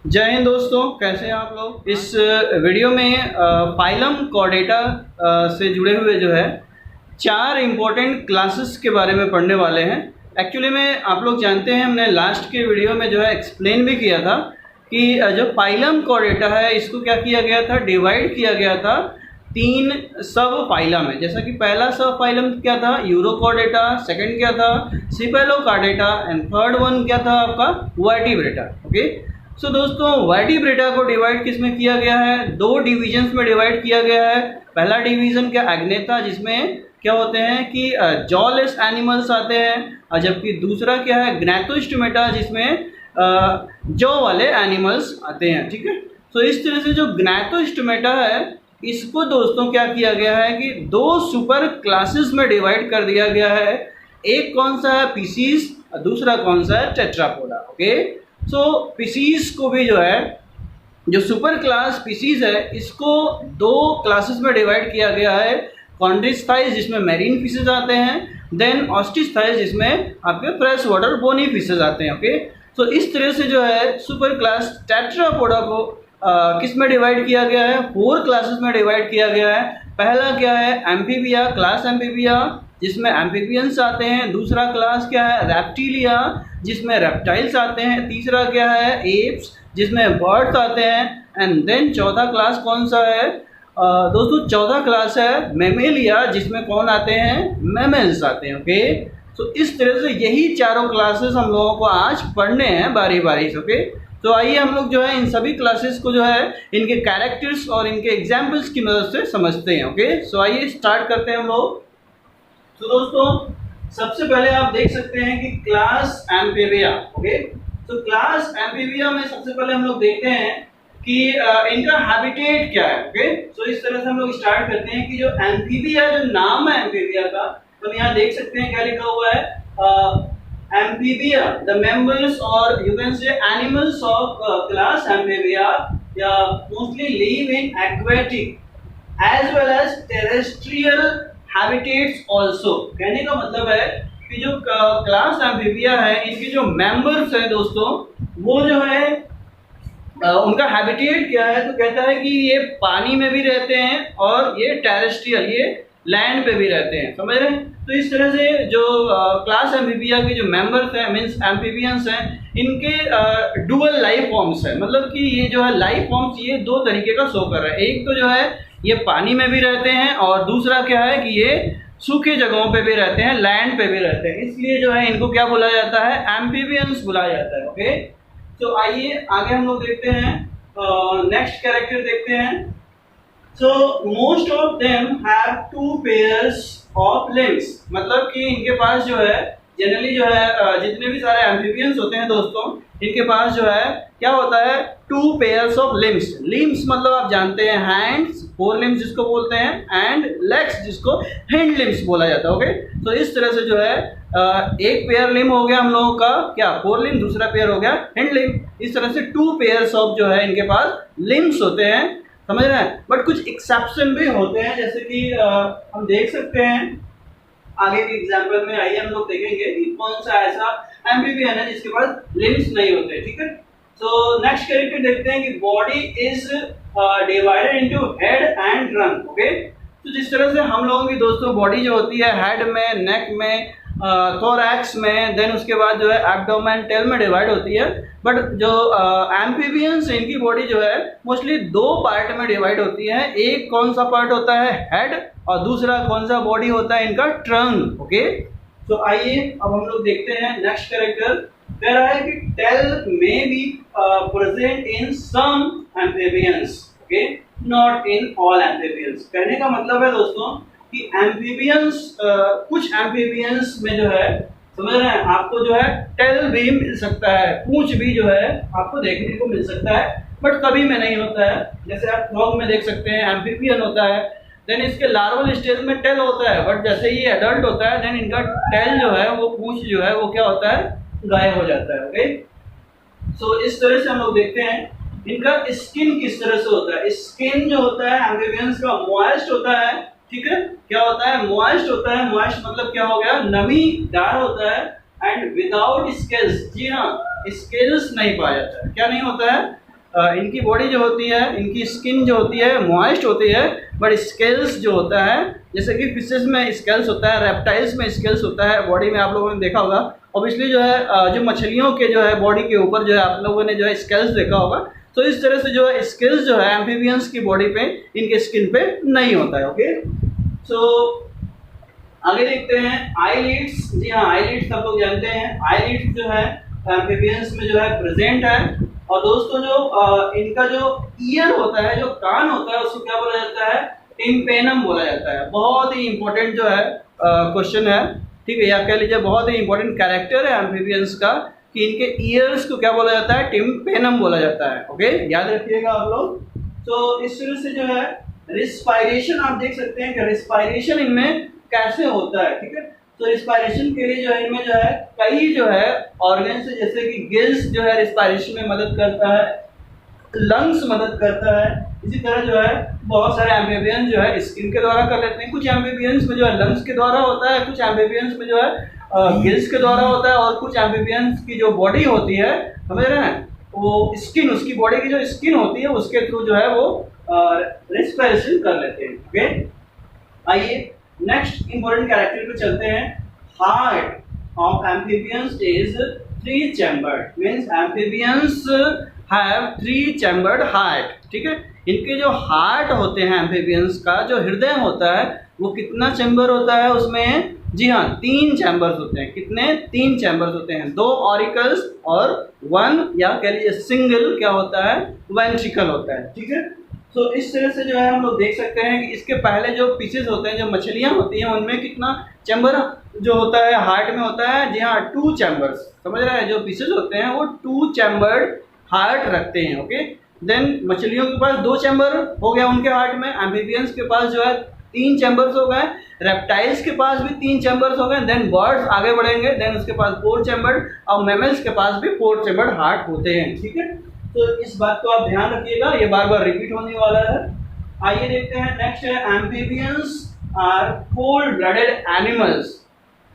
जय हिंद दोस्तों, कैसे हैं आप लोग। इस वीडियो में फाइलम कॉर्डेटा से जुड़े हुए जो है 4 इम्पोर्टेंट क्लासेस के बारे में पढ़ने वाले हैं। एक्चुअली में आप लोग जानते हैं, हमने लास्ट के वीडियो में जो है एक्सप्लेन भी किया था कि जो फाइलम कॉर्डेटा है इसको क्या किया गया था, डिवाइड किया गया था 3 सब फाइलम है। जैसा कि पहला सब फाइलम क्या था, यूरोकॉर्डेटा, सेकंड क्या था सिपेलोकॉर्डेटा एंड थर्ड वन क्या था आपका वर्टिब्रेटा। ओके, सो दोस्तों वर्टिब्रेटा को डिवाइड किस में किया गया है, 2 डिविजन्स में डिवाइड किया गया है। पहला डिवीजन क्या एग्नेथा, जिसमें क्या होते हैं कि जॉलेस एनिमल्स आते हैं, और जबकि दूसरा क्या है ग्नैथोस्टोमेटा, जिसमें जॉ वाले एनिमल्स आते हैं। ठीक है, तो इस तरह से जो ग्नैथोस्टोमेटा है इसको दोस्तों क्या किया गया है कि 2 सुपर क्लासेस में डिवाइड कर दिया गया है। एक कौन सा है पीसीज और दूसरा कौन सा है टेट्रापोडा। ओके, सो पीसीज को भी जो है, जो सुपर क्लास पीसीज है इसको 2 क्लासेस में डिवाइड किया गया है। कॉन्ड्रिस्थाइज जिसमें मैरीन फिशेज आते हैं, देन ऑस्टिस्थाइज जिसमें आपके फ्रेश वाटर बोनी फिशेज आते हैं। ओके, तो इस तरह से जो है सुपर क्लास टेट्रापोडा को किस में डिवाइड किया गया है, 4 क्लासेस में डिवाइड किया गया है। पहला क्या है एम्फीबिया, क्लास एम्फीबिया जिसमें एम्फीबियंस आते हैं। दूसरा क्लास क्या है रेप्टिलिया, जिसमें रेप्टाइल्स आते हैं। तीसरा क्या है एप्स, जिसमें बर्ड्स आते हैं। एंड देन चौथा क्लास कौन सा है दोस्तों, चौथा क्लास है मेमेलिया, जिसमें कौन आते हैं मैमल्स आते हैं। ओके, तो इस तरह से यही चारों क्लासेस हम लोगों को आज पढ़ने हैं बारी बारी से। ओके, तो आइए हम लोग जो है इन सभी क्लासेस को जो है इनके कैरेक्टर्स और इनके एग्जाम्पल्स की मदद से समझते हैं। ओके, सो आइए स्टार्ट करते हैं हम लोग। तो दोस्तों सबसे पहले आप देख सकते हैं कि क्लास एम्फीबिया। ओके, तो क्लास एम्फीबिया में सबसे पहले हम लोग देखते हैं कि इनका हैबिटेट क्या है। ओके, तो इस तरह से हम लोग स्टार्ट करते हैं कि जो एम्फीबिया, जो नाम है एम्फीबिया का, तो यहाँ देख सकते हैं क्या लिखा हुआ है Amphibia, the members or you can say animals of class Amphibia mostly live in aquatic as well as terrestrial habitats also। कहने का मतलब है कि जो क्लास Amphibia है इनके जो मेंबर्स हैं दोस्तों, वो जो है उनका हैबिटेट क्या है, तो कहता है कि ये पानी में भी रहते हैं और ये टेरेस्ट्रियल, ये लैंड पे भी रहते हैं। समझ रहे हैं? तो इस तरह से जो क्लास एम्फीबिया के जो मेंबर्स हैं मींस एम्फीबियंस हैं, इनके डुअल लाइफ फॉर्म्स है। मतलब कि ये जो है लाइफ फॉर्म्स ये 2 तरीके का शो कर रहा है। एक तो जो है ये पानी में भी रहते हैं और दूसरा क्या है कि ये सूखे जगहों पे भी रहते हैं, लैंड पे भी रहते हैं। इसलिए जो है इनको क्या बोला जाता है, एम्फीबियंस बुलाया जाता है। ओके, तो आइए आगे हम लोग देखते हैं, नेक्स्ट कैरेक्टर देखते हैं। So most of them have 2 pairs of limbs। मतलब कि इनके पास जो है जनरली जो है जितने भी सारे एम्फीबियंस होते हैं दोस्तों, इनके पास जो है क्या होता है 2 pairs of limbs। लिम्स मतलब आप जानते हैं हैंड्स, 4 लिम्स जिसको बोलते हैं, एंड लेग्स जिसको हैंड लिम्स बोला जाता है। ओके, तो इस तरह से जो है एक पेयर लिम हो गया हम लोगों का क्या 4 लिम, दूसरा पेयर हो गया हैंड लिम। इस तरह से 2 pairs of जो है इनके पास लिम्स होते हैं। समझ रहे हैं? बट कुछ एक्सेप्शन भी होते हैं, जैसे कि हम देख सकते हैं आगे के एग्जांपल में। आइए हम लोग देखेंगे कि कौन सा ऐसा एम्फीबियन है जिसके पास लिम्स नहीं होते। ठीक है, तो नेक्स्ट कैरेक्टर देखते हैं कि body is divided into head and trunk. Okay, तो जिस तरह से हम लोगों की दोस्तों बॉडी जो होती है हेड में, नेक में, थोरैक्स में, देन उसके बाद जो है एब्डोमेन, टेल में डिवाइड होती है। बट जो एम्फीबियंस इनकी बॉडी जो है मोस्टली 2 पार्ट में डिवाइड होती है। एक कौन सा पार्ट होता है हेड, और दूसरा कौन सा बॉडी होता है इनका ट्रंक। ओके, तो आइए अब हम लोग देखते हैं नेक्स्ट कैरेक्टर। कह रहा है कि tail may be present in some amphibians, okay, not in all amphibians. कहने का मतलब है दोस्तों कि एम्फीबियंस कुछ एम्फीबियंस में जो है समझ रहे हैं आपको जो है टेल भी मिल सकता है, पूंछ भी जो है आपको देखने को मिल सकता है, बट कभी में नहीं होता है। जैसे आप फ्रॉग में देख सकते हैं एम्फीबियन होता है, देन इसके लार्वल स्टेज में टेल होता है, बट जैसे ये एडल्ट होता है देन इनका टेल जो है वो पूंछ जो है वो क्या होता है गायब हो जाता है। ओके, सो इस तरह से हम लोग देखते हैं इनका स्किन किस तरह से होता है। स्किन जो होता है एम्फीबियंस का मॉइस्ट होता है। ठीक है, क्या होता है मॉइस्ट होता है। मॉइस्ट मतलब क्या हो गया, नमीदार होता है एंड विदाउट स्केल्स। जी हाँ, स्केल्स नहीं पाया जाता है। क्या नहीं होता है, इनकी बॉडी जो होती है, इनकी स्किन जो होती है मॉइस्ट होती है, बट स्केल्स जो होता है, जैसे कि फिशेस में स्केल्स होता है, रेप्टाइल्स में स्केल्स होता है बॉडी में, आप लोगों ने देखा होगा। ऑब्वियसली जो है जो मछलियों के जो है बॉडी के ऊपर जो है आप लोगों ने जो है स्केल्स देखा होगा। तो इस तरह से जो है स्केल्स जो है एम्फीबियंस की बॉडी पे, इनके स्किन पे नहीं होता है। ओके, सो आगे देखते हैं आईलिड्स। जी हाँ, आईलिड्स सब लोग जानते हैं। आईलिड्स जो है एम्फीबियंस में जो है प्रेजेंट है। और दोस्तों जो इनका जो ईयर होता है, जो कान होता है, उसको क्या बोला जाता है? टिम्पेनम बोला जाता है। बहुत ही इंपॉर्टेंट जो है क्वेश्चन है, ठीक है, या कह लीजिए बहुत ही इंपॉर्टेंट कैरेक्टर है एम्फीबियंस का, कि इनके ईयर्स को क्या बोला जाता है? टिम्पेनम बोला जाता है। ओके, याद रखिएगा आप लोग। तो इस तरह से जो है रिस्पायरेशन आप देख सकते हैं कि रिस्पायरेशन इनमें कैसे होता है, ठीक है। तो रिस्पायरेशन के लिए जो है इनमें जो है कई जो है ऑर्गन्स, जैसे कि गिल्स जो है रिस्पायरेशन में मदद करता है, लंग्स मदद करता है। इसी तरह जो है बहुत सारे एम्फीबियंस जो है स्किन के द्वारा कर लेते हैं। कुछ एम्फीबियंस में जो है लंग्स के द्वारा होता है, कुछ एम्फीबियंस में जो है गिल्स के द्वारा होता है, और कुछ एम्फीबियंस की जो बॉडी होती है, समझ रहे हैं, वो स्किन, उसकी बॉडी की जो स्किन होती है उसके थ्रू जो है वो रिस्पायरेशन कर लेते हैं। ओके, आइए नेक्स्ट इंपॉर्टेंट कैरेक्टर पे चलते हैं। Heart of amphibians is 3 chambered, means amphibians have 3 chambered heart, ठीक है। इनके जो हार्ट होते हैं एम्फीबियंस का, जो हृदय होता है, वो कितना चैम्बर होता है उसमें? जी हाँ, 3 चैम्बर्स होते हैं। कितने? 3 चैम्बर्स होते हैं। 2 ऑरिकल्स और 1 या कह लीजिए सिंगल क्या होता है? वेंट्रिकल होता है, ठीक है। तो इस तरह से जो है हम लोग देख सकते हैं कि इसके पहले जो पीसेस होते हैं, जो मछलियां होती हैं, उनमें कितना चैम्बर जो होता है हार्ट में होता है? जी हाँ, 2 चैम्बर्स, समझ रहे हैं। जो पीसेस होते हैं वो 2 चैम्बर्ड हार्ट रखते हैं। ओके, देन मछलियों के पास 2 चैम्बर हो गया उनके हार्ट में, एम्फीबियंस के पास जो है 3 चैम्बर्स हो गए, रेप्टाइल्स के पास भी 3 चैम्बर्स हो गए, देन बर्ड्स आगे बढ़ेंगे, देन उसके पास 4 चैम्बर्ड, और मैमल्स के पास भी 4 चैम्बर्ड हार्ट होते हैं, ठीक है। तो इस बात को आप ध्यान रखिएगा, ये बार बार रिपीट होने वाला है। आइए देखते हैं नेक्स्ट है amphibians are cold blooded animals.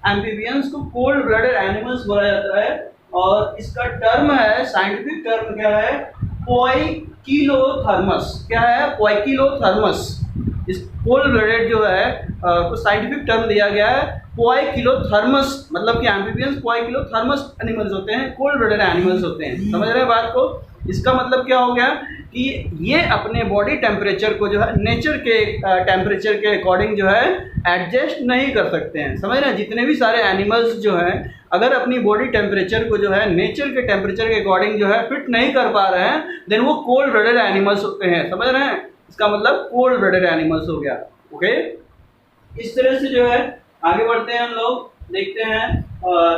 Amphibians को कोल्ड ब्लडेड एनिमल्स बोला जाता है, और इसका टर्म है, साइंटिफिक टर्म क्या है? पोइकिलोथर्मस। क्या है? पोइकिलोथर्मस। इस कोल्ड ब्लडेड जो है को साइंटिफिक टर्म दिया गया है पोइकिलोथर्मस, मतलब कि एम्फीबियंस पोइकिलोथर्मस एनिमल्स होते हैं, कोल्ड ब्लडेड एनिमल्स होते हैं। समझ रहे हैं बात को? इसका मतलब क्या हो गया कि ये अपने बॉडी टेम्परेचर को जो है नेचर के टेम्परेचर के अकॉर्डिंग जो है एडजस्ट नहीं कर सकते हैं। समझ रहे हैं? जितने भी सारे एनिमल्स जो हैं, अगर अपनी बॉडी टेम्परेचर को जो है नेचर के टेम्परेचर के अकॉर्डिंग जो है फिट नहीं कर पा रहे हैं, देन वो कोल्ड ब्लडेड एनिमल्स होते हैं। समझ रहे हैं? इसका मतलब कोल्ड ब्लडेड एनिमल्स हो गया। ओके, इस तरह से जो है आगे बढ़ते हैं हम लोग, देखते हैं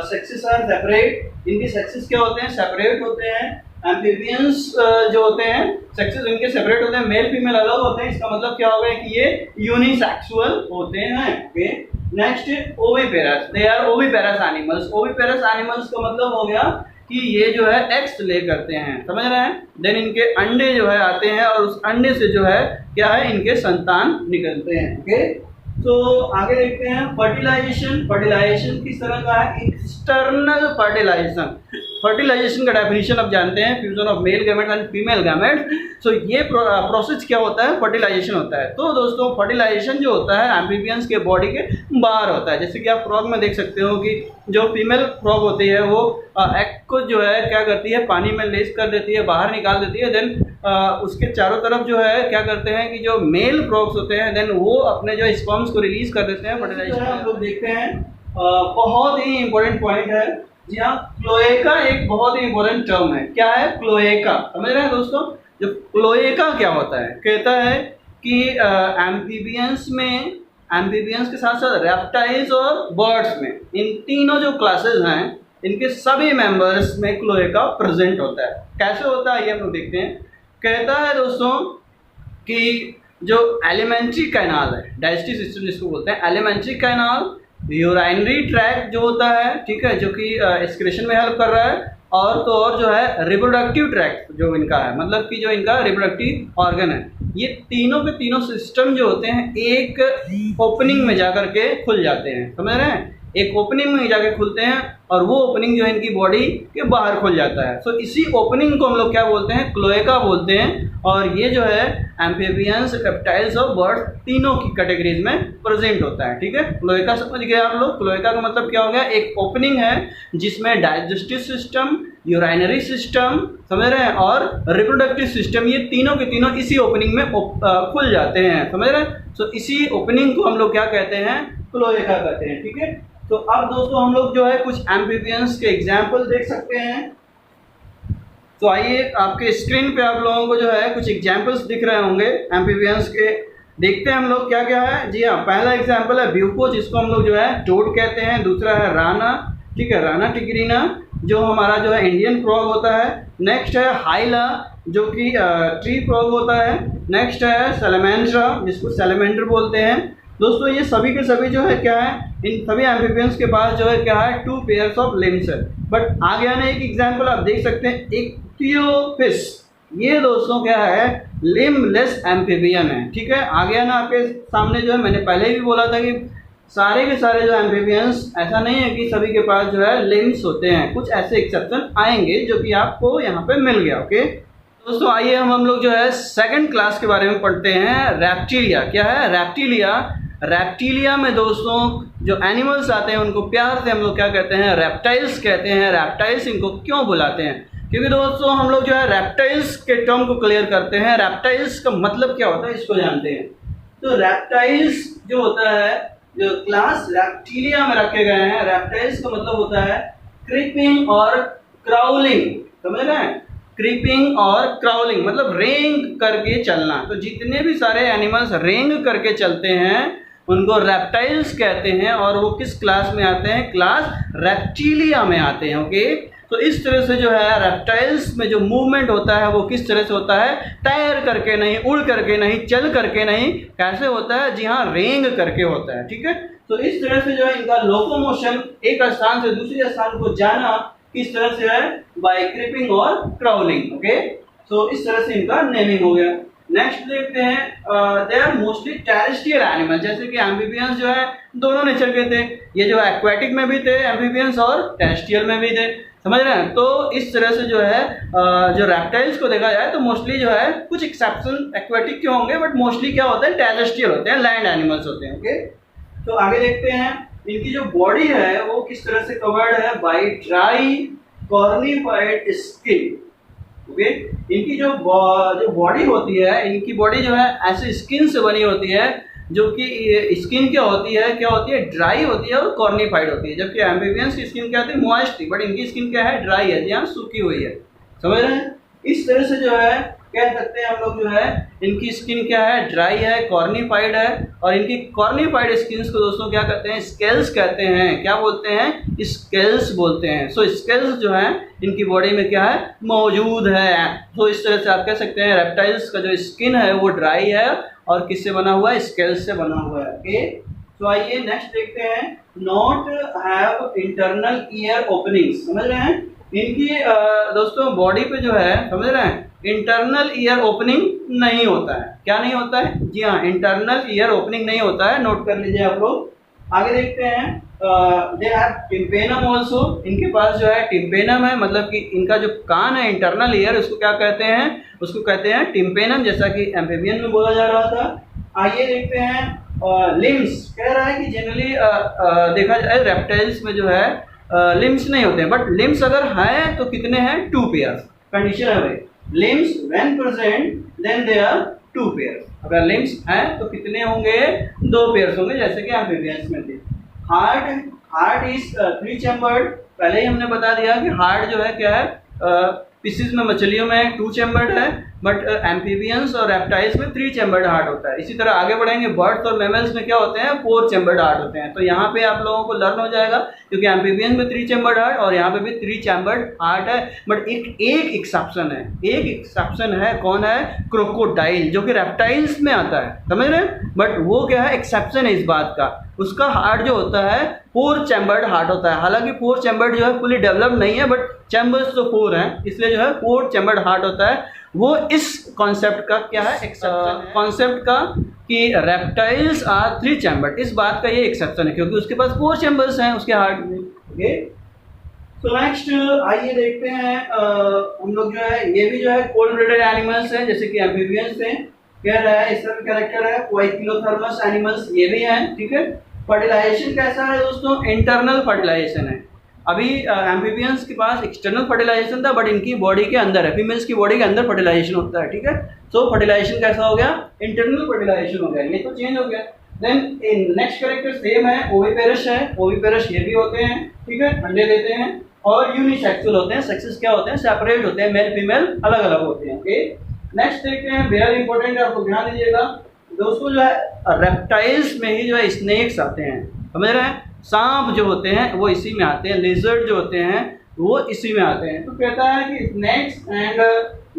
सेक्सेस आर सेपरेट। इनके सेक्सेस क्या होते हैं? सेपरेट होते हैं। एम्फीबियंस जो होते हैं सेक्सेस इनके सेपरेट होते हैं, मेल फीमेल अलग होते हैं। इसका मतलब क्या होगा कि ये यूनिसेक्सुअल होते हैं। Okay, next oviparous, they are oviparous animals. Oviparous animals का मतलब हो गया कि ये जो है एग्स ले करते हैं, समझ रहे हैं। देन इनके अंडे जो है आते हैं, और उस अंडे से जो है क्या है? इनके संतान निकलते हैं। ओके, तो आगे देखते हैं फर्टिलाइजेशन। फर्टिलाइजेशन किस तरह का है? External fertilisation. फर्टिलाइजेशन का डेफिनेशन आप जानते हैं, fusion of male gamete and female gamete. So ये प्रोसेस क्या होता है? फर्टिलाइजेशन होता है। तो दोस्तों फर्टिलाइजेशन जो होता है एम्फीबियंस के बॉडी के बाहर होता है। जैसे कि आप फ्रॉग में देख सकते हो कि जो फीमेल फ्रॉग होती है वो एग को जो है क्या करती है? पानी में लेस कर देती है, बाहर निकाल देती है। देन उसके चारों तरफ जो है क्या करते हैं कि जो मेल फ्रॉग्स होते हैं, देन वो अपने जो स्पर्म्स को रिलीज कर देते हैं। फर्टिलाइजेशन हम लोग देखते हैं, बहुत ही इंपॉर्टेंट पॉइंट है। जी हाँ, क्लोएका एक बहुत ही इंपॉर्टेंट टर्म है। क्या है? क्लोएका। समझ रहे हैं दोस्तों? जो क्लोएका क्या होता है? कहता है कि एम्फीबियंस में, एम्फीबियंस के साथ साथ रेप्टाइल्स और बर्ड्स में, इन तीनों जो क्लासेस हैं, इनके सभी मेंबर्स में क्लोएका प्रेजेंट होता है। कैसे होता है ये हम लोग देखते हैं। कहता है दोस्तों कि जो एलिमेंट्री कैनाल है, डाइजेस्टिव सिस्टम जिसको बोलते हैं, एलिमेंट्री कैनाल, यूराइनरी ट्रैक्ट जो होता है, ठीक है, जो कि एक्सक्रीशन में हेल्प कर रहा है, और तो और जो है रिप्रोडक्टिव ट्रैक्ट जो इनका है, मतलब कि जो इनका रिप्रोडक्टिव ऑर्गन है, ये तीनों के तीनों सिस्टम जो होते हैं एक ओपनिंग में जाकर के खुल जाते हैं। समझ रहे हैं? एक ओपनिंग में जाके खुलते हैं और वो ओपनिंग जो है इनकी बॉडी के बाहर खुल जाता है। सो इसी ओपनिंग को हम लोग क्या बोलते हैं, क्लोएका बोलते हैं। और ये जो है एम्फीबियंस, रेप्टाइल्स और बर्ड्स तीनों की कैटेगरीज में प्रेजेंट होता है। ठीक है, क्लोएका समझ गए आप लोग। क्लोएका का मतलब क्या हो गया, एक ओपनिंग है जिसमें डाइजेस्टिव सिस्टम, यूराइनरी सिस्टम, समझ रहे हैं, और रिप्रोडक्टिव सिस्टम, ये तीनों के तीनों इसी ओपनिंग में खुल जाते हैं, समझ रहे हैं। सो इसी ओपनिंग को हम लोग क्या कहते हैं, क्लोएका कहते हैं। ठीक है, तो अब दोस्तों हम लोग जो है कुछ एम्फीबियंस के एग्जाम्पल देख सकते हैं। तो आइए, आपके स्क्रीन पे आप लोगों को जो है कुछ एग्जाम्पल्स दिख रहे होंगे एम्फीबियंस के। देखते हैं हम लोग क्या क्या है। जी हाँ, पहला एग्जाम्पल है ब्यूको, जिसको हम लोग जो है टोड कहते हैं। दूसरा है राना, ठीक है, राना टिग्रीना, जो हमारा जो है इंडियन फ्रॉग होता है। नेक्स्ट है हाइला, जो कि ट्री फ्रॉग होता है। नेक्स्ट है सैलमेंड्रा, जिसको सैलमेंडर बोलते हैं। दोस्तों ये सभी के सभी जो है क्या है, इन सभी एम्फीबियंस के पास जो है क्या है, 2 पेयर्स ऑफ लिम्स है। बट आगे आने एक एग्जाम्पल आप देख सकते हैं, इक्थियोपिस, ये दोस्तों क्या है, लिम्बलेस एम्फीबियन है। ठीक है, आगे आना आपके सामने जो है, मैंने पहले भी बोला था कि सारे के सारे जो एम्फीबियंस, ऐसा नहीं है कि सभी के पास जो है लिम्स होते हैं, कुछ ऐसे एक्सेप्शन आएंगे जो कि आपको यहाँ पे मिल गया। ओके दोस्तों, आइए हम लोग जो है सेकंड क्लास के बारे में पढ़ते हैं, रेप्टिलिया। क्या है, रेप्टिलिया। रेप्टिलिया में दोस्तों जो एनिमल्स आते हैं उनको प्यार से हम लोग क्या कहते हैं, रेप्टाइल्स कहते हैं। रेप्टाइल्स इनको क्यों बुलाते हैं, क्योंकि दोस्तों हम लोग जो है रेप्टाइल्स के टर्म को क्लियर करते हैं। रेप्टाइल्स का मतलब क्या होता है इसको जानते हैं। तो रेप्टाइल्स जो होता है, जो क्लास रेप्टिलिया में रखे गए हैं, रेप्टाइल्स का मतलब होता है क्रीपिंग और क्राउलिंग, समझ रहे हैं। क्रीपिंग और क्राउलिंग मतलब रेंग करके चलना। तो जितने भी सारे एनिमल्स रेंग करके चलते हैं उनको रेप्टाइल्स कहते हैं, और वो किस क्लास में आते हैं, क्लास रेप्टिलिया में आते हैं। ओके, तो इस तरह से जो है रेप्टाइल्स में जो मूवमेंट होता है वो किस तरह से होता है, तैर करके नहीं, उड़ करके नहीं, चल करके नहीं, कैसे होता है, जी हाँ, रेंग करके होता है। ठीक है, तो इस तरह से जो है इनका लोकोमोशन, एक स्थान से दूसरे स्थान को जाना, किस तरह से है, बाय क्रीपिंग और क्राउलिंग। ओके, तो इस तरह से इनका नेमिंग हो गया। नेक्स्ट देखते हैं, they are mostly terrestrial animal, जैसे कि एम्फीबियंस जो है दोनों नेचर के थे, ये जो एक्वेटिक में भी थे एम्फीबियंस और टेरेस्ट्रियल में भी थे, समझ रहे हैं। तो इस तरह से जो है जो रेप्टाइल्स को देखा जाए तो मोस्टली जो है, कुछ एक्सेप्शन एक्वेटिक के होंगे, बट मोस्टली क्या होते हैं, टेरेस्ट्रियल होते हैं, लैंड एनिमल्स होते हैं। ओके, तो आगे देखते हैं, इनकी जो बॉडी है वो किस तरह से कवर्ड है, by dry cornified skin. Okay, इनकी जो बॉडी होती है, इनकी बॉडी जो है ऐसे स्किन से बनी होती है, जो कि स्किन क्या होती है, ड्राई होती है और कॉर्निफाइड होती है। जबकि एम्फीबियंस की स्किन क्या होती है, मॉइस्ट थी, बट इनकी स्किन क्या है, ड्राई है, यहाँ सूखी हुई है, समझ रहे हैं। इस तरह से जो है कह सकते हैं हम लोग जो है, इनकी स्किन क्या है, ड्राई है, कॉर्निफाइड है। और इनकी कॉर्निफाइड स्किन्स को दोस्तों क्या कहते हैं, स्केल्स कहते हैं। क्या बोलते हैं, स्केल्स बोलते हैं। सो स्केल्स जो है इनकी बॉडी में क्या है, मौजूद है। तो इस तरह से आप कह सकते हैं रेप्टाइल्स का जो स्किन है वो ड्राई है और किससे बना हुआ है, स्केल्स से बना हुआ है। ओके, तो आइए नेक्स्ट देखते हैं, not have internal ear openings, समझ रहे हैं। इनकी दोस्तों बॉडी पे जो है, समझ रहे हैं, इंटरनल ईयर ओपनिंग नहीं होता है। क्या नहीं होता है, जी हाँ, इंटरनल ईयर ओपनिंग नहीं होता है, नोट कर लीजिए आप लोग। आगे देखते हैं, दे हैव टिम्पेनम ऑल्सो, इनके पास जो है टिम्पेनम है, मतलब कि इनका जो कान है, इंटरनल ईयर, उसको क्या कहते हैं, उसको कहते हैं टिम्पेनम, जैसा कि एम्फीबियन में बोला जा रहा था। आइए देखते हैं, लिम्स कह रहा है कि जनरली देखा जाए रेप्टाइल्स में जो है लिम्स नहीं होते हैं, बट लिम्स अगर हैं तो कितने हैं, 2 पेयर्स। कंडीशन है भाई, limbs when present then they are 2 pairs. अगर लिम्स हैं तो कितने होंगे, 2 पेयर्स होंगे, जैसे कि एम्फीबियंस में थे। हार्ट इज 3 चैम्बर्ड, पहले ही हमने बता दिया कि हार्ट जो है क्या है, पीसीज में, मछलियों में 2 चैम्बर्ड है, बट एम्फीबियंस और रेप्टाइल्स में 3 चैम्बर्ड हार्ट होता है। इसी तरह आगे बढ़ेंगे, बर्ड्स और मैमल्स में क्या होते हैं, 4 चैम्बर्ड हार्ट होते हैं। तो यहाँ पे आप लोगों को लर्न हो जाएगा, क्योंकि एम्फीबियंस में 3 चैम्बर्ड हार्ट और यहाँ पे भी 3 चैम्बर्ड हार्ट है। बट एक एक्सेप्शन है, एक एक्सेप्शन है, कौन है, क्रोकोडाइल, जो कि रेप्टाइल्स में आता है, समझ रहे हैं। बट वो क्या है, एक्सेप्शन है इस बात का, उसका हार्ट जो होता है 4 चैम्बर्ड हार्ट होता है। हालांकि 4 चैम्बर्ड जो है फुली डेवलप नहीं है, बट चैम्बर्स तो 4 हैं, इसलिए जो है 4 चैम्बर्ड हार्ट होता है। वो इस कॉन्सेप्ट का क्या है, कॉन्सेप्ट का कि रेप्टाइल्स आर 3 चैम्बर्ड, इस बात का ये एक्सेप्शन है क्योंकि उसके पास 4 चैम्बर्स हैं उसके हार्ट में। ओके, तो नेक्स्ट आइए देखते हैं हम लोग जो है ये भी जो है कोल्ड ब्लडेड एनिमल्स हैं जैसे कि एम्फीबियंस हैं, कह रहा है इसका भी कैरेक्टर है, क्वाइकिलोथर्मस एनिमल्स ये भी हैं। ठीक है, फर्टिलाइजेशन कैसा है दोस्तों, इंटरनल फर्टिलाइजेशन है। अभी एम्फीबियंस के पास एक्सटर्नल फर्टिलाइजेशन था बट इनकी बॉडी के अंदर है, फीमेल्स की बॉडी के अंदर फर्टिलाइजेशन होता है। ठीक है, तो फर्टिलाइजेशन कैसा हो गया, इंटरनल फर्टिलाइजेशन हो गया, ये तो चेंज हो गया। देन नेक्स्ट कैरेक्टर सेम है, ओविपेरस है, ओविपेरस ये भी होते हैं। ठीक है, अंडे देते हैं और यूनिसेक्सुअल होते हैं, सेक्सेस क्या होते हैं, सेपरेट होते हैं, मेल फीमेल अलग अलग होते हैं। ओके, नेक्स्ट देखते हैं, वेरी इंपॉर्टेंट है, आपको ध्यान दीजिएगा दोस्तों, जो है रेप्टाइल्स में ही जो है स्नेक्स आते हैं, समझ रहे हैं, सांप जो होते हैं वो इसी में आते हैं, लिजर्ड जो होते हैं वो इसी में आते हैं। तो कहता है कि snakes and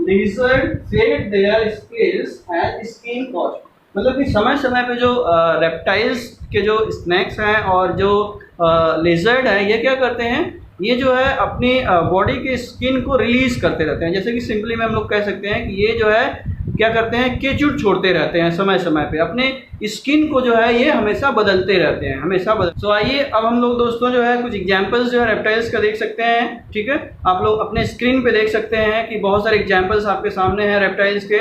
lizard shed their scales as skin cast, मतलब कि समय समय पे जो रेप्टाइल्स के जो स्नेक्स हैं और जो लिजर्ड हैं ये क्या करते हैं, ये जो है अपनी बॉडी के स्किन को रिलीज करते रहते हैं। जैसे कि सिंपली में हम लोग कह सकते हैं कि ये जो है क्या करते हैं, केचुड़ छोड़ते रहते हैं समय समय पे, अपने स्किन को जो है ये हमेशा बदलते रहते हैं, हमेशा बदल। तो आइए अब हम लोग दोस्तों जो है कुछ एग्जांपल्स जो है रेप्टाइल्स का देख सकते हैं। ठीक है, आप लोग अपने स्क्रीन पे देख सकते हैं कि बहुत सारे एग्जांपल्स आपके सामने हैं रेप्टाइल्स के,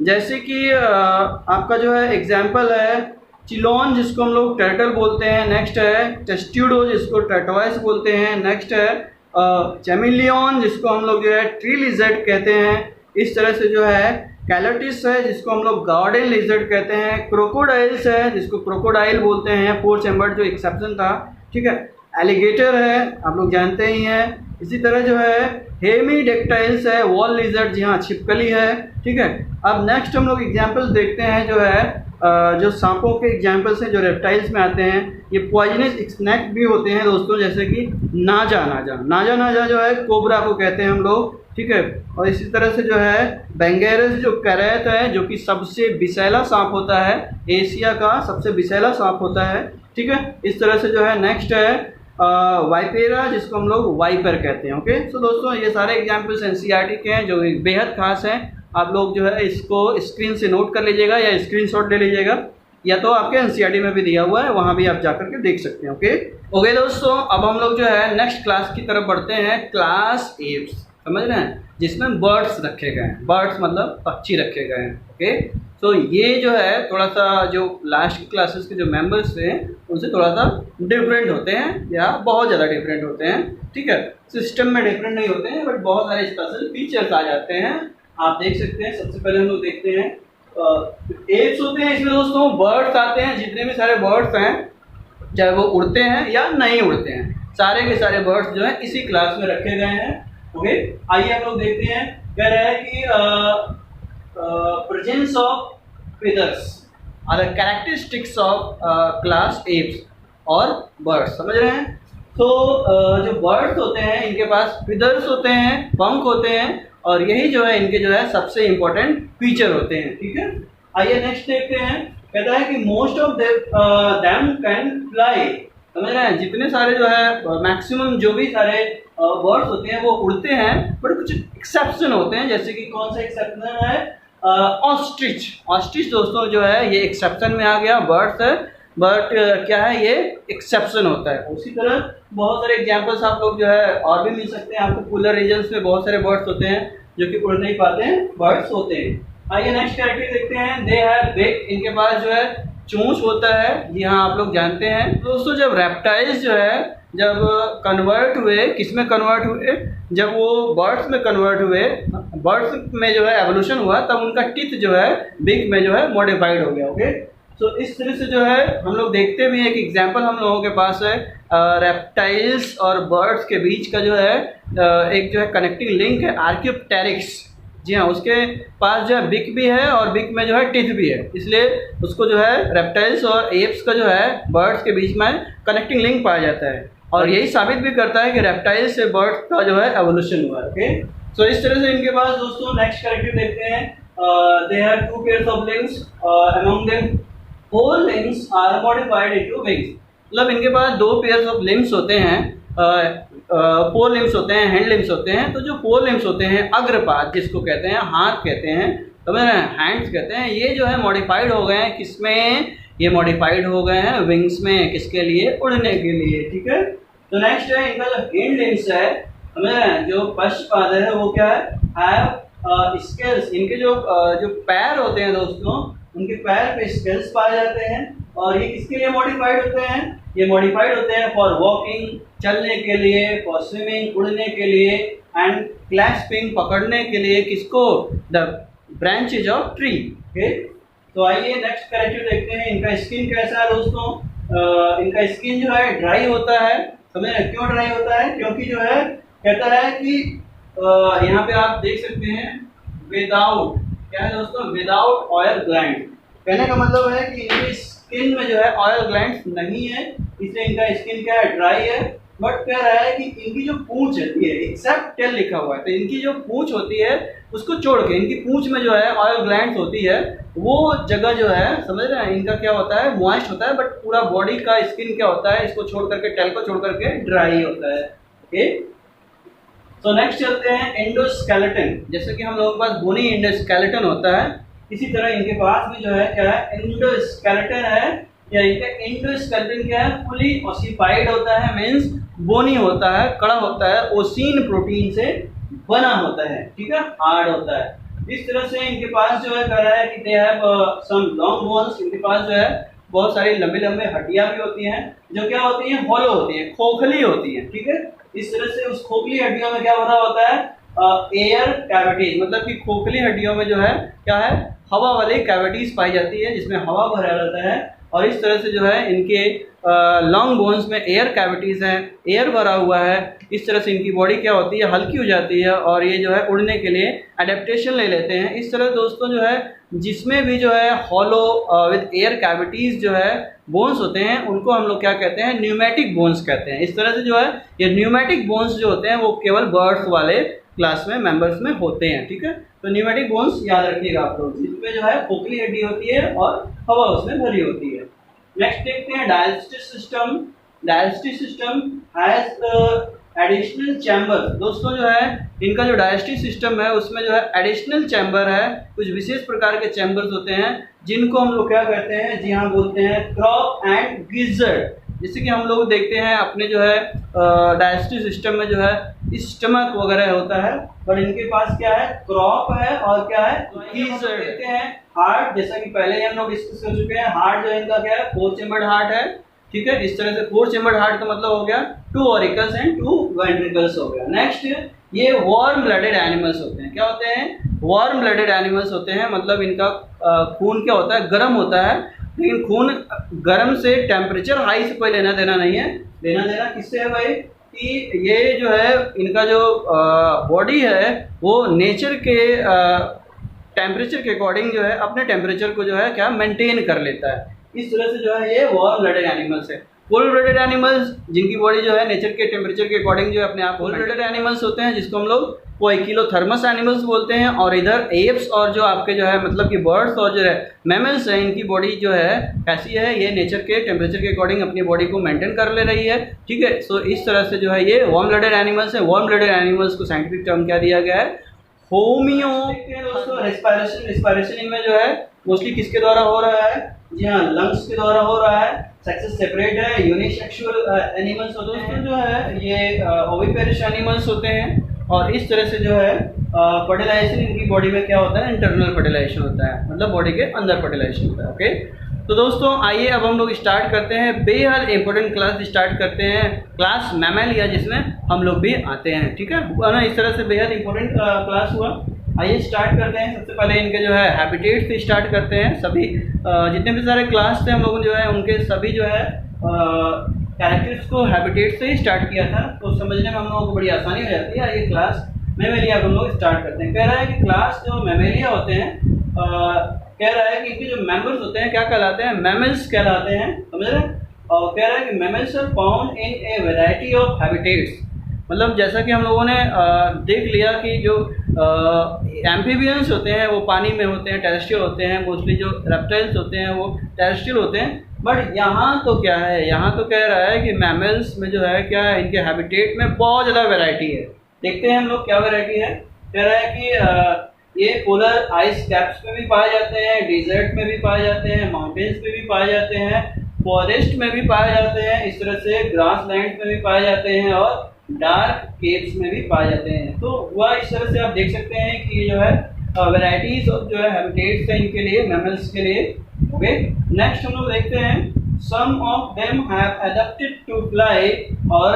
जैसे कि आपका जो है एग्जाम्पल है चिलोन जिसको हम लोग टर्टल बोलते हैं, नेक्स्ट है टेस्ट्यूडो जिसको टर्टवाइस बोलते हैं, नेक्स्ट है चैमिलियन जिसको हम लोग जो है ट्री लिजर्ड कहते हैं, इस तरह से जो है कैलोटिस है जिसको हम लोग गार्डन लिजर्ड कहते हैं, क्रोकोडाइल्स है जिसको क्रोकोडाइल बोलते हैं, 4 चैम्बर्ड जो एक्सेप्शन था। ठीक है, एलिगेटर है आप लोग जानते ही हैं, इसी तरह जो है हेमीडेक्टाइल्स है, वॉल लिजर्ड जी हाँ छिपकली है। ठीक है, अब नेक्स्ट हम लोग एग्जांपल्स देखते हैं जो है जो सांपों के एग्जांपल्स हैं जो रेप्टाइल्स में आते हैं, ये पॉइजनस स्नेक भी होते हैं दोस्तों, जैसे कि नाजा नाजा नाजा नाजा जो है कोबरा को कहते हैं हम लोग। ठीक है, और इसी तरह से जो है बेंगेरस जो कैरेट है जो कि सबसे विषैला सांप होता है, एशिया का सबसे विषैला सांप होता है। ठीक है, इस तरह से जो है नेक्स्ट है वाइपेरा जिसको हम लोग वाइपर कहते हैं। ओके, तो दोस्तों ये सारे एग्जांपल्स एनसीईआरटी के हैं जो बेहद खास हैं, आप लोग जो है इसको स्क्रीन से नोट कर लीजिएगा या स्क्रीनशॉट ले लीजिएगा, या तो आपके एनसीईआरटी में भी दिया हुआ है, वहाँ भी आप जाकर के देख सकते हैं। ओके दोस्तों, अब हम लोग जो है नेक्स्ट क्लास की तरफ बढ़ते हैं, क्लास एप्स, समझ रहे हैं, जिसमें बर्ड्स रखे गए हैं, बर्ड्स मतलब पक्षी रखे गए हैं। ओके, तो ये जो है थोड़ा सा जो लास्ट क्लासेस के जो मेंबर्स थे उनसे थोड़ा सा डिफरेंट होते हैं या बहुत ज़्यादा डिफरेंट होते हैं। ठीक है, सिस्टम में डिफरेंट नहीं होते हैं बट बहुत सारे स्पेशल फीचर्स आ जाते हैं, आप देख सकते हैं। सबसे पहले हम लोग देखते हैं एप्स होते हैं, इसमें दोस्तों बर्ड्स आते हैं, जितने भी सारे बर्ड्स हैं चाहे वो उड़ते हैं या नहीं उड़ते हैं, सारे के सारे बर्ड्स जो है इसी क्लास में रखे गए हैं। ओके, आइए हम लोग देखते हैं, कह रहा है कि presence of feathers are the characteristics of class apes और birds, समझ रहे हैं। तो जो birds होते हैं इनके पास feathers होते हैं, पंख होते हैं, और यही जो है इनके जो है सबसे इम्पोर्टेंट फीचर होते हैं। ठीक है, आइए नेक्स्ट देखते हैं, कहता है कि most of them can fly, समझ रहे हैं, जितने सारे जो है मैक्सिमम जो भी सारे बर्ड्स होते हैं वो उड़ते हैं, बट कुछ एक्सेप्शन होते हैं, जैसे कि कौन सा एक्सेप्शन है, ऑस्ट्रिच। ऑस्ट्रिच दोस्तों जो है ये एक्सेप्शन में आ गया, बर्ड्स है बट क्या है ये एक्सेप्शन होता है। उसी तरह बहुत सारे एग्जांपल्स आप लोग जो है और भी मिल सकते हैं आपको, पोलर रीजन्स में बहुत सारे बर्ड्स होते हैं जो कि उड़ नहीं पाते हैं, बर्ड्स होते हैं। आइए नेक्स्ट कैरेक्टर देखते हैं, दे हैव बिग, इनके पास जो है चोंच होता है, जी हाँ आप लोग जानते हैं दोस्तों। जब रेप्टाइल्स जो है जब कन्वर्ट हुए, किस में कन्वर्ट हुए, जब वो बर्ड्स में कन्वर्ट हुए, बर्ड्स में जो है एवोल्यूशन हुआ, तब उनका टीथ जो है बिग में जो है मॉडिफाइड हो गया। ओके, तो इस तरह से जो है हम लोग देखते भी एक एग्जांपल हम लोगों के पास है रेप्टाइल्स और बर्ड्स के बीच का जो है एक जो है कनेक्टिंग लिंक है, आर्कियोप्टेरिक्स, जी हाँ, उसके पास जो है बिक भी है और बिक में जो है टिथ भी है, इसलिए उसको जो है रेप्टाइल्स और एप्स का जो है बर्ड्स के बीच में कनेक्टिंग लिंक पाया जाता है, और यही साबित भी करता है कि रेप्टाइल्स से बर्ड्स का जो है एवोल्यूशन हुआ है। ओके, तो इस तरह से इनके पास दोस्तों नेक्स्ट कैरेक्टर देखते हैं, they have 2 pairs of limbs, among them 4 limbs are modified into wings, मतलब इनके पास 2 पेयर्स ऑफ लिम्स होते हैं, फोर लिम्स होते हैं, हैंड लिम्स होते हैं। तो जो फोर लिम्स होते हैं, अग्रपाद जिसको कहते हैं, हाथ कहते हैं, समझ रहे हैं, हैंड्स कहते हैं, ये जो है मॉडिफाइड हो गए हैं किसमें, ये मॉडिफाइड हो गए हैं विंग्स में, किसके लिए, उड़ने के लिए, ठीक है। तो नेक्स्ट है इनका जो हिंड लिम्स है, समझ रहे हैं, जो पश्चपाद है वो क्या है, हैव स्केल्स, इनके जो पैर होते हैं दोस्तों, उनके पैर पे स्केल्स पाए जाते हैं। और ये किसके लिए मॉडिफाइड होते हैं, ये मॉडिफाइड होते हैं फॉर वॉकिंग, चलने के लिए, फॉर स्विमिंग, उड़ने के लिए, एंड क्लैस्पिंग, पकड़ने के लिए, किसको, the branches of tree, okay. तो आइए नेक्स्ट कैरेक्टर देखते हैं। इनका स्किन कैसा है दोस्तों, इनका स्किन जो है ड्राई होता है, समझ रहे हैं, क्यों ड्राई होता है, क्योंकि जो है कहता है कि यहाँ पे आप देख सकते हैं विदाउट, क्या है दोस्तों, विदाउट ऑयल ग्लैंड। कहने का मतलब है कि इनकी स्किन में जो है ऑयल ग्लैंड्स नहीं है, इसलिए इनका स्किन क्या है, ड्राई है। बट कह रहा है कि इनकी जो पूंछ होती है, एक्सेप्ट टेल लिखा हुआ है, तो इनकी जो पूंछ होती है उसको छोड़ के, इनकी पूंछ में जो है ऑयल ग्लैंड्स होती है, वो जगह जो है, समझ रहे हैं, इनका क्या होता है, मॉइस्ट होता है, बट पूरा बॉडी का स्किन क्या होता है, इसको छोड़ करके, टेल को छोड़ करके ड्राई होता है, ओके। तो नेक्स्ट चलते हैं एंडोस्केलेटन। जैसे कि हम लोगों के पास बोनी एंडोस्केलेटन होता है, इसी तरह इनके पास भी जो है क्या है, एंडोस्केलेटन है, या इनका एंडोस्केलेटन क्या है, फुली ओसिफाइड होता है, मींस बोनी होता है, कड़ा होता है, ओसिन प्रोटीन से बना होता है, ठीक है, हार्ड होता है। इस तरह से इनके पास जो है कह रहा है कि they have some long bones, इनके पास जो है बहुत सारी लंबे लंबे हड्डियां भी होती हैं, जो क्या होती हैं, हॉलो होती हैं, खोखली होती हैं, ठीक है। इस तरह से उस खोखली हड्डियों में क्या भरा होता है, एयर कैविटीज, मतलब कि खोखली हड्डियों में जो है क्या है, हवा वाली कैविटीज पाई जाती है, जिसमें हवा भरा रहता है। और इस तरह से जो है इनके लॉन्ग बोन्स में एयर कैविटीज हैं, एयर भरा हुआ है। इस तरह से इनकी बॉडी क्या होती है, हल्की हो जाती है, और ये जो है उड़ने के लिए एडेप्टेशन ले लेते हैं। इस तरह दोस्तों जो है जिसमें भी जो है हॉलो विद एयर कैविटीज जो है बोन्स होते हैं, उनको हम लोग क्या कहते हैं, न्यूमेटिक बोन्स कहते हैं। इस तरह से जो है ये न्यूमेटिक बोन्स जो होते हैं वो केवल बर्ड्स वाले क्लास में, मेंबर्स में होते हैं, ठीक है। तो न्यूमेटिक बोन्स याद रखिएगा आप लोग, जिसमें जो है खोखली हड्डी होती है और हवा उसमें भरी होती है। नेक्स्ट देखते हैं digestive system. Digestive system has additional chamber. दोस्तों जो है इनका जो डाइजेस्टिव सिस्टम है उसमें जो है एडिशनल चैम्बर है, कुछ विशेष प्रकार के चैम्बर्स होते हैं, जिनको हम लोग क्या कहते हैं, जी हाँ, बोलते हैं क्रॉप एंड गिजर्ड। जैसे कि हम लोग देखते हैं अपने जो है डाइजेस्टिव सिस्टम में जो है स्टमक वगैरह होता है, पर इनके पास क्या है, क्रॉप है और क्या है, गिजर्ड। देखते हैं हार्ट, जैसा कि पहले ही हम लोग डिस्कस कर चुके हैं, हार्ट जो है इनका क्या है, 4 चैम्बर्ड हार्ट है, ठीक है। इस तरह से 4 चैम्बर्ड हार्ट का मतलब हो गया 2 ऑरिकल्स एंड 2 वेंट्रिकल्स हो गया। नेक्स्ट ये वार्म ब्लडेड एनिमल्स होते हैं। क्या होते हैं, वार्म ब्लडेड एनिमल्स होते हैं, मतलब इनका खून क्या होता है, गर्म होता है, लेकिन खून गर्म से टेम्परेचर हाई से कोई लेना देना नहीं है। लेना देना किससे है भाई, कि ये जो है इनका जो बॉडी है वो नेचर के टेम्परेचर के अकॉर्डिंग जो है अपने टेम्परेचर को जो है क्या मेंटेन कर लेता है। इस तरह से जो है ये वार्म ब्लडेड एनिमल्स है। फुल ब्लडेड एनिमल्स जिनकी बॉडी जो है नेचर के टेम्परेचर के अकॉर्डिंग जो है अपने आप, फुल ब्लडेड एनिमल्स होते हैं, जिसको हम लोग पोइकिलोथर्मस एनिमल्स बोलते हैं। और इधर एप्स और जो आपके जो है मतलब कि बर्ड्स और जो है मैमल्स हैं, इनकी बॉडी जो है कैसी है, ये नेचर के टेम्परेचर के अकॉर्डिंग अपनी बॉडी को मेंटेन कर ले रही है, ठीक है। सो इस तरह से जो है ये वार्म ब्लडेड एनिमल्स है। वार्म ब्लडेड एनिमल्स को साइंटिफिक टर्म क्या दिया गया है, होमियो। दोस्तों रेस्पिरेशन इनमें जो है मोस्टली किसके द्वारा हो रहा है, जी हाँ, लंग्स के द्वारा हो रहा है। सेक्सेस सेपरेट है, यूनिसेक्सुअल एनिमल्स होते हैं, जो है ये ओविपेरिश एनिमल्स होते हैं। और इस तरह से जो है फर्टिलाइजेशन इनकी बॉडी में क्या होता है, इंटरनल फर्टिलाइजेशन होता है, मतलब बॉडी के अंदर फर्टिलाइजेशन होता है, ओके। तो दोस्तों आइए अब हम लोग स्टार्ट करते हैं, बेहद इंपॉर्टेंट क्लास स्टार्ट करते हैं, क्लास मैमेलिया, जिसमें हम लोग भी आते हैं, ठीक है ना। इस तरह से बेहद इंपॉर्टेंट क्लास हुआ। आइए स्टार्ट करते हैं। सबसे पहले इनके जो है हैबिटेट से स्टार्ट करते हैं। सभी जितने भी सारे क्लास थे हम लोगों ने जो है उनके सभी जो है कैरेक्टर्स को हैबिटेट से ही स्टार्ट किया था, तो समझने में हम लोगों को बड़ी आसानी हो जाती है। ये क्लास मैमेलिया को हम लोग स्टार्ट करते हैं। कह रहा है कि क्लास जो मैमेलिया होते हैं, कह रहा है कि इनके जो मेंबर्स होते हैं क्या कहलाते हैं, मैमल्स कहलाते हैं, समझ रहे हैं। और कह रहा है कि mammals are found in a variety of habitats, मतलब जैसा कि हम लोगों ने देख लिया कि जो एम्फीबियंस होते हैं वो पानी में होते हैं, टेरेस्ट्रियल होते हैं, मोस्टली जो रेप्टाइल्स होते हैं वो टेरेस्ट्रियल होते हैं, बट यहाँ तो क्या है, यहाँ तो कह रहा है कि मैमल्स में जो है क्या है, इनके हैबिटेट में बहुत ज़्यादा वैरायटी है। देखते हैं हम लोग क्या वैरायटी है। कह रहा है कि ये पोलर आइस कैप्स में भी पाए जाते हैं, डिजर्ट में भी पाए जाते हैं, माउंटेन्स में भी पाए जाते हैं, फॉरेस्ट में भी पाए जाते हैं, इस तरह से ग्रास लैंड में भी पाए जाते हैं और डार्क केव्स में भी पाए जाते हैं। तो वह इस तरह से आप देख सकते हैं कि ये जो है वैरायटीज ऑफ जो है हैबिटेट्स है इनके लिए, मैमल्स के लिए। ओके, नेक्स्ट हम लोग देखते हैं some of them have adapted to fly और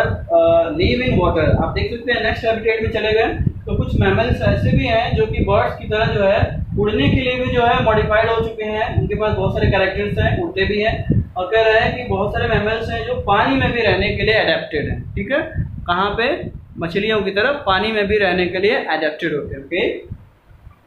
लिव इन वाटर। आप देख सकते हैं नेक्स्ट हैबिटेट में चले गए तो कुछ मैमल्स ऐसे भी हैं जो कि बर्ड्स की तरह जो है उड़ने के लिए भी जो है मॉडिफाइड हो चुके हैं, उनके पास बहुत सारे कैरेक्टर्स हैं, उड़ते भी हैं। और कह रहे हैं कि बहुत सारे मैमल्स हैं जो पानी में भी रहने के लिए अडेप्टेड हैं। ठीक है, कहाँ पे? मछलियों की तरह पानी में भी रहने के लिए अडेप्टेड होते हैं। ओके,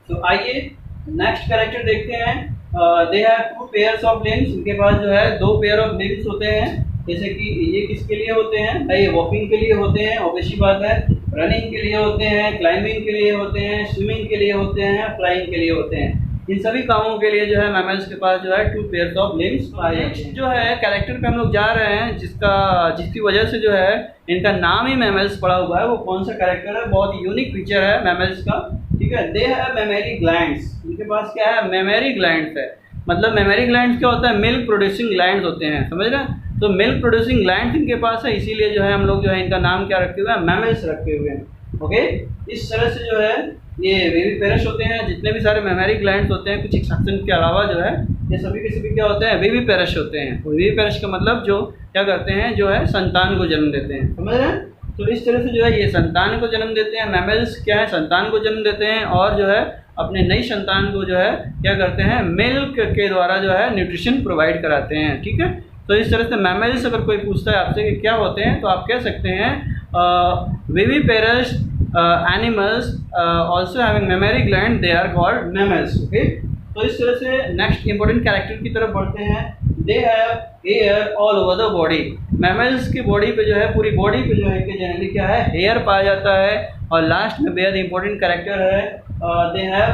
तो आइए नेक्स्ट कैरेक्टर देखते हैं। They have 2 pairs of limbs. इनके पास जो है 2 पेयर ऑफ लिम्स होते हैं। जैसे कि ये किसके लिए होते हैं भाई? वॉकिंग के लिए होते हैं, ऑब्वियस बात है। रनिंग के लिए होते हैं, क्लाइंबिंग के लिए होते हैं, स्विमिंग के लिए होते हैं, फ्लाइंग के लिए होते हैं। इन सभी कामों के लिए जो है मैमल्स के पास जो है 2 पेयर्स ऑफ लिम्स पाए जाते हैं। जो है कैरेक्टर पे हम लोग जा रहे हैं जिसकी वजह से जो है इनका नाम ही मैमल्स पड़ा हुआ है। वो कौन सा कैरेक्टर है? बहुत ही यूनिक फीचर है मैमल्स का। ठीक है, दे हैव मेमरी ग्लैंड्स। इनके पास क्या है? मेमरी ग्लैंड्स है। मतलब मेमरी ग्लैंड्स क्या होता है? मिल्क प्रोड्यूसिंग ग्लैंड्स होते हैं, समझ रहे हैं? तो मिल्क प्रोड्यूसिंग ग्लैंड्स इनके पास है, इसीलिए जो है हम लोग जो है इनका नाम क्या रखे हुए हैं? मैमल्स रखे हुए हैं। ओके, इस तरह से जो है ये विविपेरस होते हैं। जितने भी सारे मेमरी ग्लैंड्स होते हैं कुछ एक्सेप्शन के अलावा जो है ये सभी के सभी क्या होते हैं? विविपेरस होते हैं। विविपेरस का मतलब जो क्या करते हैं, जो है संतान को जन्म देते हैं, समझ रहे हैं? तो इस तरह से जो है ये संतान को जन्म देते हैं। मैमल्स क्या है? संतान को जन्म देते हैं और जो है अपने नई संतान को जो है क्या करते हैं? मिल्क के द्वारा जो है न्यूट्रिशन प्रोवाइड कराते हैं। ठीक है, तो इस तरह से मैमल्स अगर कोई पूछता है आपसे कि क्या होते हैं तो आप कह सकते हैं viviparous animals also having mammary gland, they are called mammals. Okay, तो इस तरह से नेक्स्ट इंपॉर्टेंट कैरेक्टर की तरफ बढ़ते हैं। They have hair all over the body. Mammals की बॉडी पे जो है, पूरी बॉडी पे जो है कि जनरली क्या है? हेयर पाया जाता है। और लास्ट में बेहद इंपॉर्टेंट कैरेक्टर है, दे हैव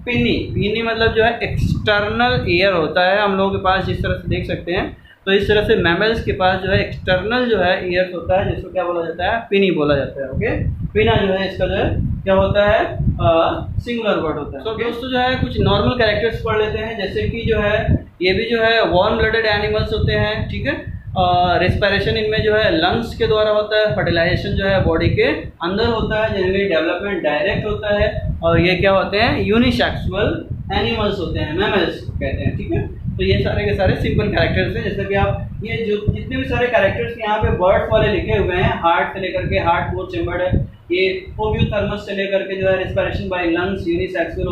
पिनी। पिनी मतलब जो है एक्सटर्नल ईयर होता है हम लोगों के पास, जिस तरह से देख सकते हैं। तो इस तरह से मैमल्स के पास जो है एक्सटर्नल जो है ईयर्स होता है, जिसको क्या बोला जाता है? पिनी बोला जाता है। ओके, पिना जो है इसका जो है क्या होता है? सिंगुलर वर्ड होता है। तो दोस्तों जो है कुछ नॉर्मल कैरेक्टर्स पढ़ लेते हैं। जैसे कि जो है ये भी जो है वार्म ब्लडेड एनिमल्स होते हैं। ठीक है, रेस्पिरेशन इनमें जो है लंग्स के द्वारा होता है। फर्टिलाइजेशन जो है बॉडी के अंदर होता है। जनरली डेवलपमेंट डायरेक्ट होता है। और ये क्या होते हैं? यूनिसेक्सुअल एनिमल्स होते हैं, मैमल्स कहते हैं। ठीक है, तो ये सारे के सारे सिंपल कैरेक्टर्स हैं। जैसे कि आप ये जो जितने भी सारे कैरेक्टर्स यहाँ पे बर्ड्स वाले लिखे हुए हैं, हार्ट से लेकर के हार्ट फोर चेम्बर्ड है, ये ओवियोथर्मस से लेकर के जो है respiration by lungs, unisexual,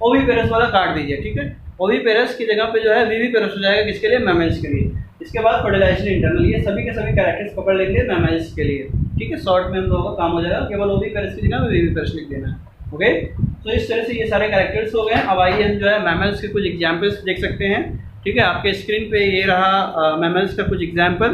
oviparous वाला काट दीजिए। ठीक है, ओविपेरस की जगह पे जो है विविपेरस हो जाएगा। किसके लिए? मैमल्स के लिए। इसके बाद फर्टिलाइजेशन इंटरनल, ये सभी के सभी कैरेक्टर्स पकड़ लेंगे मैमल्स के लिए। ठीक है, शॉर्ट में हम लोगों का काम हो जाएगा, केवल ओविपेरस की जगह विविपेरस लिख देना है। ओके, तो इस तरह से ये सारे कैरेक्टर्स हो गए। अब आइए हम जो है मैमल्स के कुछ एग्जाम्पल्स देख सकते हैं। ठीक है, आपके स्क्रीन पे ये रहा मैमल्स का कुछ एग्जाम्पल।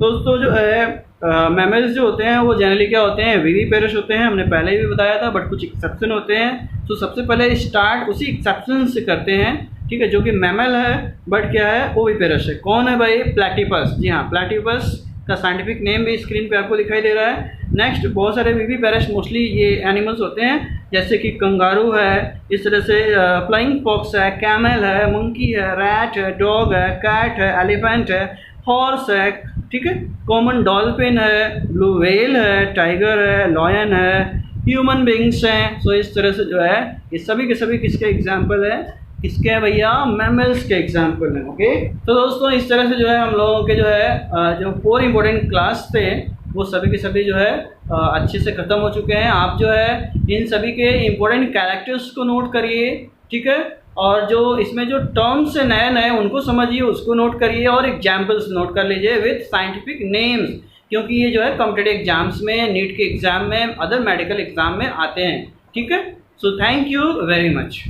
दोस्तों जो है मैमल्स जो होते हैं वो जनरली क्या होते हैं? विविपेरस होते हैं, हमने पहले ही भी बताया था, बट कुछ एक्सेप्शन होते हैं। तो सबसे पहले स्टार्ट उसी एक्सेप्शन से करते हैं। ठीक है, जो कि मैमल है बट क्या है? ओविपेरस है। कौन है भाई? प्लैटिपस। जी हाँ, प्लैटिपस का साइंटिफिक नेम भी स्क्रीन पे आपको दिखाई दे रहा है। नेक्स्ट बहुत सारे विविपेरस मोस्टली ये एनिमल्स होते हैं, जैसे कि कंगारू है, इस तरह से फ्लाइंग फॉक्स है, कैमल है, मंकी है, रैट है, डॉग है, कैट है, एलिफेंट है, हॉर्स है। ठीक है, कॉमन डॉल्फिन है, ब्लू व्हेल है, टाइगर है, लॉयन है, ह्यूमन बींग्स हैं। सो इस तरह से जो है ये सभी के सभी किसके एग्जाम्पल है? किसके हैं भैया? मैमल्स के एग्जाम्पल हैं। ओके, तो दोस्तों इस तरह से जो है हम लोगों के जो है जो 4 इंपॉर्टेंट क्लास थे वो सभी के सभी जो है अच्छे से ख़त्म हो चुके हैं। आप जो है इन सभी के इंपॉर्टेंट कैरेक्टर्स को नोट करिए। ठीक है, और जो इसमें जो टर्म्स है नए नए उनको समझिए, उसको नोट करिए और एग्जाम्पल्स नोट कर लीजिए विथ साइंटिफिक नेम्स, क्योंकि ये जो है कॉम्पिटिटिव एग्जाम्स में, नीट के एग्ज़ाम में, अदर मेडिकल एग्ज़ाम में आते हैं। ठीक है, so thank you very much.